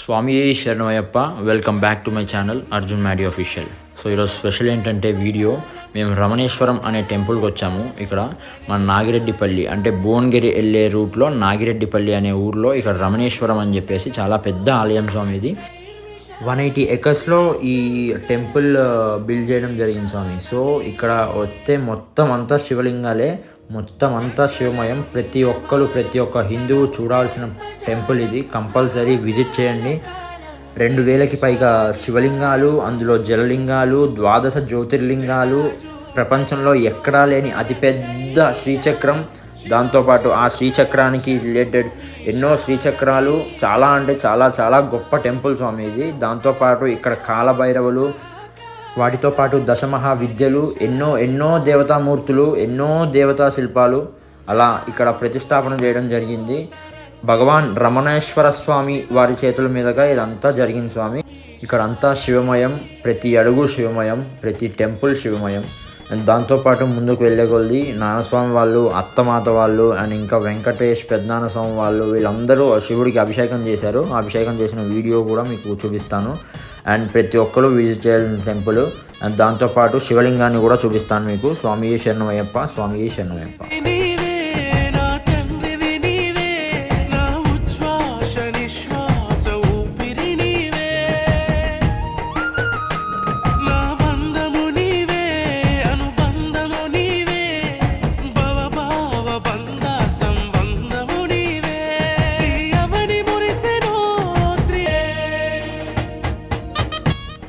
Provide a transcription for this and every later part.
స్వామి శరణమయ్యప్ప. Welcome back to my channel Arjun Maddy official. So ఈరోజు special ఏంటంటే వీడియో మేము రమణేశ్వరం అనే టెంపుల్కి వచ్చాము. ఇక్కడ మన నాగిరెడ్డిపల్లి అంటే భువనగిరి వెళ్ళే రూట్లో నాగిరెడ్డిపల్లి అనే ఊర్లో ఇక్కడ రమణేశ్వరం అని చెప్పేసి చాలా పెద్ద ఆలయం స్వామి. ఇది 180 acresలో ఈ టెంపుల్ బిల్డ్ చేయడం జరిగింది స్వామి. సో ఇక్కడ వస్తే మొత్తం అంతా శివలింగాలే, మొత్తం అంతా శివమయం. ప్రతి ఒక్క హిందువు చూడాల్సిన టెంపుల్ ఇది. కంపల్సరీ విజిట్ చేయండి. 2000కి పైగా శివలింగాలు, అందులో జలలింగాలు, 12 జ్యోతిర్లింగాలు, ప్రపంచంలో ఎక్కడా లేని అతిపెద్ద శ్రీచక్రం, దాంతోపాటు ఆ శ్రీచక్రానికి రిలేటెడ్ ఎన్నో శ్రీచక్రాలు, చాలా అంటే చాలా గొప్ప టెంపుల్ స్వామి ఇది. దాంతోపాటు ఇక్కడ కాలభైరవులు, వాటితో పాటు దశమహావిద్యలు, ఎన్నో దేవతామూర్తులు, ఎన్నో దేవతా శిల్పాలు అలా ఇక్కడ ప్రతిష్టాపన చేయడం జరిగింది. భగవాన్ రమణేశ్వర స్వామి వారి చేతుల మీదుగా ఇదంతా జరిగింది స్వామి. ఇక్కడ అంతా శివమయం, ప్రతి అడుగు శివమయం, ప్రతి టెంపుల్ శివమయం. అండ్ దాంతోపాటు ముందుకు వెళ్ళే కొద్ది నాన్నస్వామి వాళ్ళు, అత్తమాత వాళ్ళు అండ్ ఇంకా వెంకటేష్ పెద్దనాన్న స్వామి వాళ్ళు వీళ్ళందరూ శివుడికి అభిషేకం చేశారు. ఆ అభిషేకం చేసిన వీడియో కూడా మీకు చూపిస్తాను. అండ్ ప్రతి ఒక్కరు విజిట్ చేయాల్సిన టెంపుల్. అండ్ దాంతోపాటు శివలింగాన్ని కూడా చూపిస్తాను మీకు. స్వామి శరణమయ్యప్ప, స్వామి శరణమయ్యప్ప.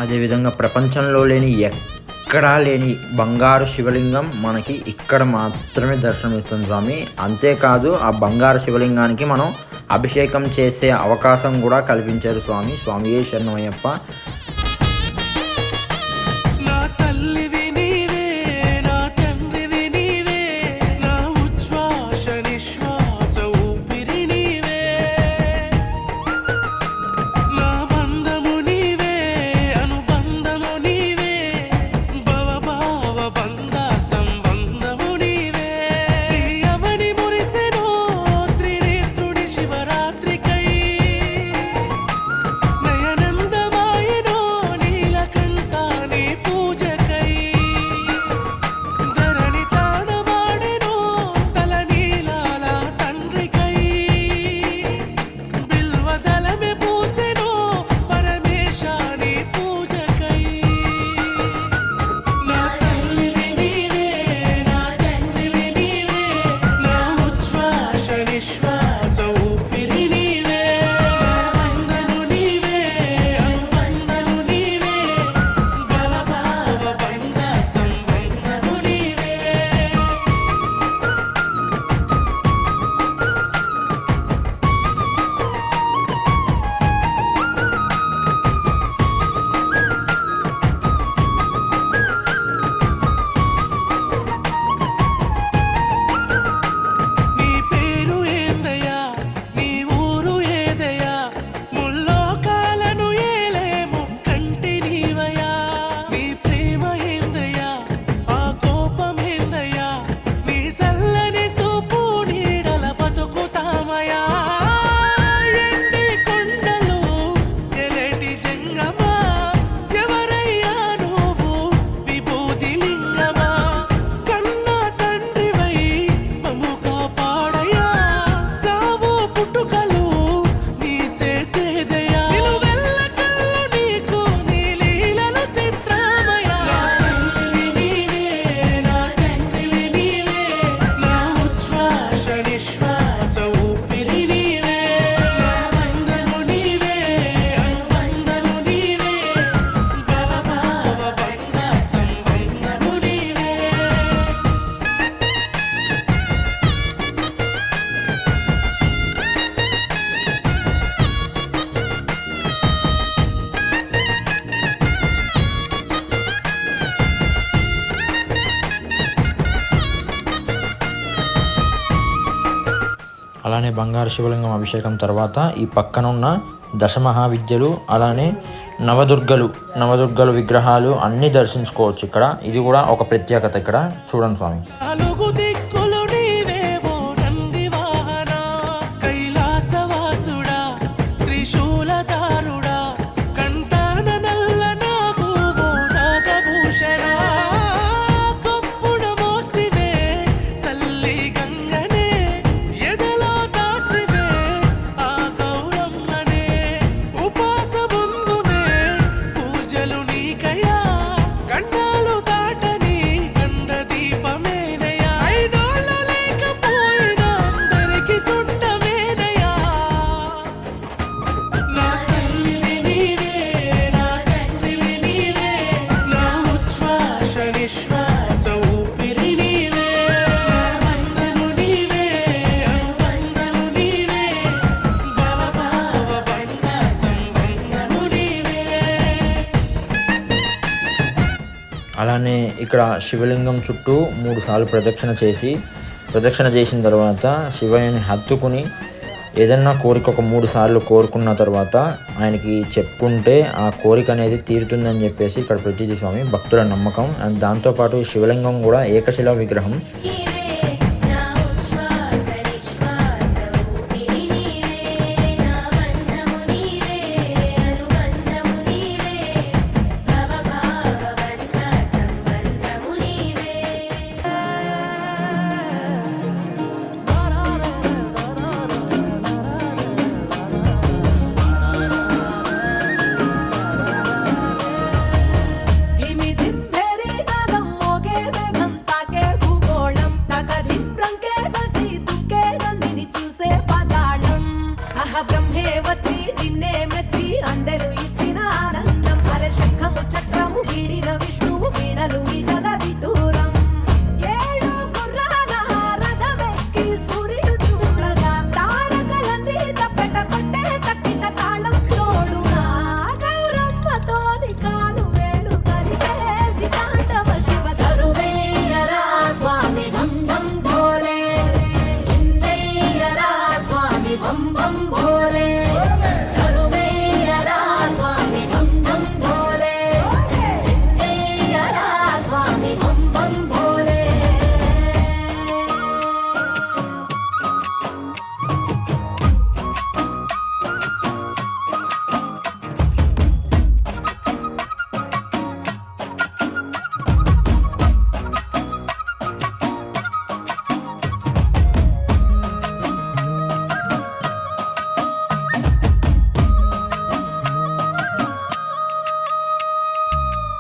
అదేవిధంగా ప్రపంచంలో లేని ఎక్కడా లేని బంగారు శివలింగం మనకి ఇక్కడ మాత్రమే దర్శనమిస్తుంది స్వామి. అంతేకాదు ఆ బంగారు శివలింగానికి మనం అభిషేకం చేసే అవకాశం కూడా కల్పించారు స్వామి. స్వామి శరణమయ్యప్ప. అలానే బంగారు శివలింగం అభిషేకం తర్వాత ఈ పక్కన ఉన్న దశమహావిద్యలు, అలానే నవదుర్గలు విగ్రహాలు అన్నీ దర్శించుకోవచ్చు ఇక్కడ. ఇది కూడా ఒక ప్రత్యేకత ఇక్కడ. చూడండి స్వామి. కైలాసవాసుడా త్రిశూలధారు అలానే ఇక్కడ శివలింగం చుట్టూ 3 సార్లు ప్రదక్షిణ చేసిన తర్వాత శివయ్యని హత్తుకుని ఏదన్నా కోరిక ఒక 3 సార్లు కోరుకున్న తర్వాత ఆయనకి చెప్పుకుంటే ఆ కోరిక అనేది తీరుతుందని చెప్పేసి ఇక్కడ ప్రతీతి స్వామి భక్తుల నమ్మకం. అండ్ దాంతోపాటు శివలింగం కూడా ఏకశిలా విగ్రహం. బ్రహ్మే వచ్చి నిన్నే మెచ్చి అందరూ ఇచ్చిన ఆనందం. అరే శంఖము చక్రము వీడిన విష్ణువు వీణలు వీటగ విటూరం. 7 గుర్రాల రథమెక్కి సూర్యుడు చూడగా తారకలన్నీ తప్పెట కొట్టే తక్కిన తాళం తోడుగా గౌరమ్మతోని కాలు వేలు కలిపేసి తాండవ శివ తరువేయరా స్వామి ఢం ఢం భోలే చిందయ్యరా స్వామి బం బం భోలే తరువేయరా స్వామి ఢం ఢం భోలే చిందయ్యరా స్వామి బం బం భోలే.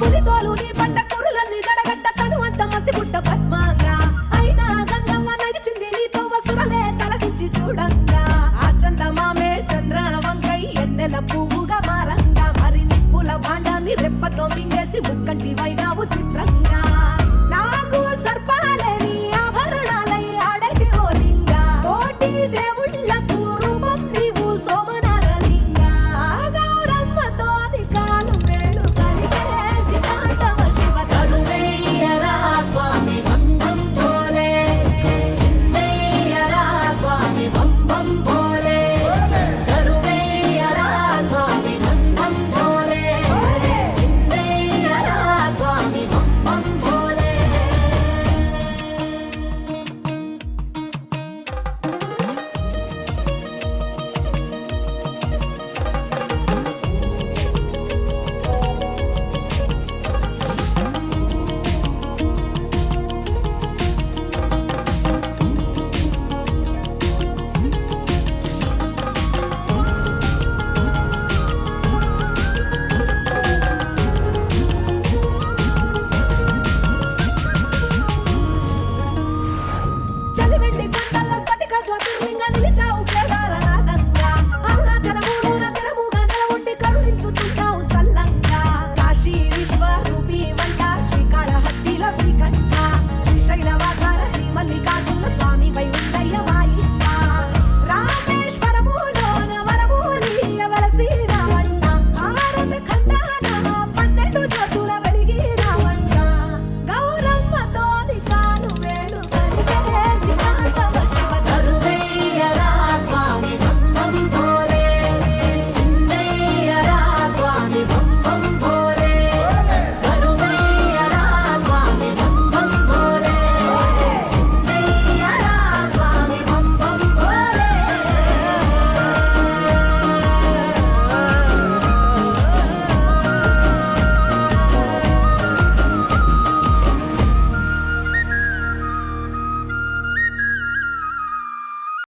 పులితోలు నీ పడ్డ కురులన్నీ గడగడ్డ తను అంత మసిబుట్ట భస్మంగా అయినా గంగమ్మ నడిచింది నీతో వసురలే తలదించి చూడంగా. ఆ చందమామే చంద్ర వంకై ఎన్నెల పువ్వుగా మారంగా మరి నిప్పుల భాండాన్ని రెప్పతో మింగేసి ముక్కంటి వైనావు చిత్రంగా.